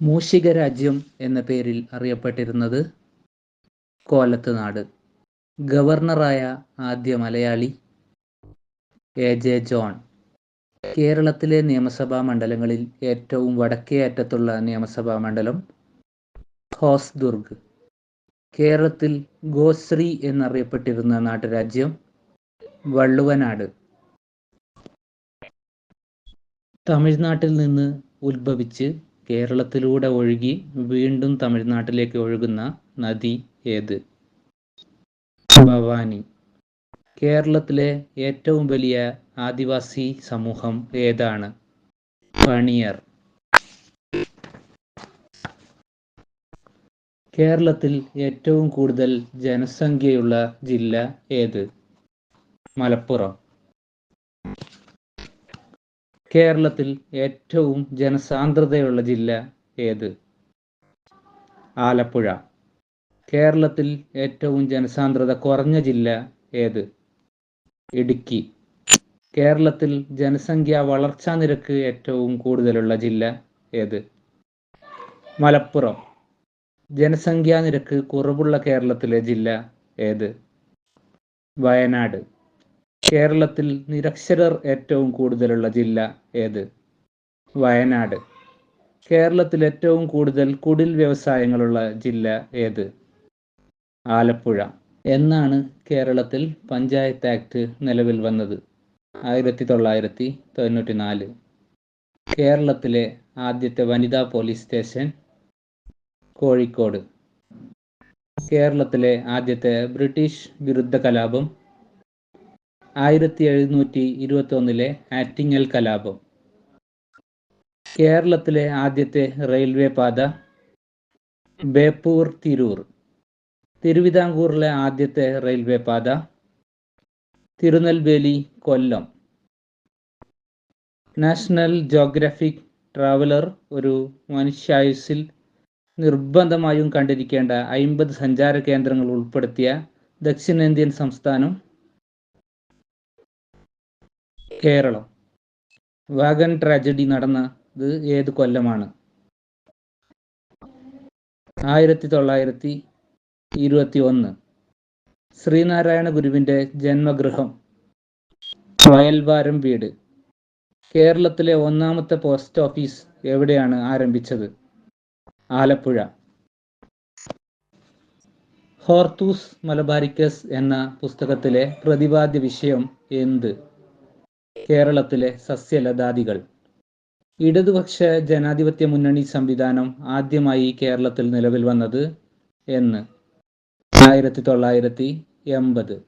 മൂഷിക രാജ്യം എന്ന പേരിൽ അറിയപ്പെട്ടിരുന്നത് കോലത്ത് നാട്. ഗവർണറായ ആദ്യ മലയാളി എ.ജെ. ജോൺ. കേരളത്തിലെ നിയമസഭാ മണ്ഡലങ്ങളിൽ ഏറ്റവും വടക്കേ അറ്റത്തുള്ള നിയമസഭാ മണ്ഡലം ഹോസ്ദുർഗ്. കേരളത്തിൽ ഗോശ്രീ എന്നറിയപ്പെട്ടിരുന്ന നാട്ടുരാജ്യം വള്ളുവനാട്. തമിഴ്നാട്ടിൽ നിന്ന് ഉത്ഭവിച്ച് കേരളത്തിലൂടെ ഒഴുകി വീണ്ടും തമിഴ്നാട്ടിലേക്ക് ഒഴുകുന്ന നദി ഏത്? ഭവാനി. കേരളത്തിലെ ഏറ്റവും വലിയ ആദിവാസി സമൂഹം ഏതാണ്? പണിയർ. കേരളത്തിൽ ഏറ്റവും കൂടുതൽ ജനസംഖ്യയുള്ള ജില്ല ഏത്? മലപ്പുറം. കേരളത്തിൽ ഏറ്റവും ജനസാന്ദ്രതയുള്ള ജില്ല ഏത്? ആലപ്പുഴ. കേരളത്തിൽ ഏറ്റവും ജനസാന്ദ്രത കുറഞ്ഞ ജില്ല ഏത്? ഇടുക്കി. കേരളത്തിൽ ജനസംഖ്യാ വളർച്ചാ നിരക്ക് ഏറ്റവും കൂടുതലുള്ള ജില്ല ഏത്? മലപ്പുറം. ജനസംഖ്യാ നിരക്ക് കുറവുള്ള കേരളത്തിലെ ജില്ല ഏത്? വയനാട്. കേരളത്തിൽ നിരക്ഷരർ ഏറ്റവും കൂടുതലുള്ള ജില്ല ഏത്? വയനാട്. കേരളത്തിൽ ഏറ്റവും കൂടുതൽ കുടിൽ വ്യവസായങ്ങളുള്ള ജില്ല ഏത്? ആലപ്പുഴ. എന്നാണ് കേരളത്തിൽ പഞ്ചായത്ത് ആക്ട് നിലവിൽ വന്നത്? 1994. കേരളത്തിലെ ആദ്യത്തെ വനിതാ പോലീസ് സ്റ്റേഷൻ കോഴിക്കോട്. കേരളത്തിലെ ആദ്യത്തെ ബ്രിട്ടീഷ് വിരുദ്ധ കലാപം 1721 ആറ്റിങ്ങൽ കലാപം. കേരളത്തിലെ ആദ്യത്തെ റെയിൽവേ പാത ബേപ്പൂർ തിരൂർ. തിരുവിതാംകൂറിലെ ആദ്യത്തെ റെയിൽവേ പാത തിരുനെൽവേലി കൊല്ലം. നാഷണൽ ജോഗ്രഫിക് ട്രാവലർ ഒരു മനുഷ്യായുസ്സിൽ നിർബന്ധമായും കണ്ടിരിക്കേണ്ട 50 സഞ്ചാര കേന്ദ്രങ്ങൾ ഉൾപ്പെടുത്തിയ ദക്ഷിണേന്ത്യൻ സംസ്ഥാനം കേരളം. വാഗൺ ട്രാജഡി നടന്നത് ഏത് കൊല്ലമാണ്? 1921. ശ്രീനാരായണ ഗുരുവിൻ്റെ ജന്മഗൃഹം വയൽവാരം വീട്. കേരളത്തിലെ ഒന്നാമത്തെ പോസ്റ്റ് ഓഫീസ് എവിടെയാണ് ആരംഭിച്ചത്? ആലപ്പുഴ. ഹോർത്തൂസ് മലബാരിക്കസ് എന്ന പുസ്തകത്തിലെ പ്രതിപാദ്യ വിഷയം എന്ത്? കേരളത്തിലെ സസ്യലതാദികൾ. ഇടതുപക്ഷ ജനാധിപത്യ മുന്നണി സംവിധാനം ആദ്യമായി കേരളത്തിൽ നിലവിൽ വന്നത് എന്ന്? 1980.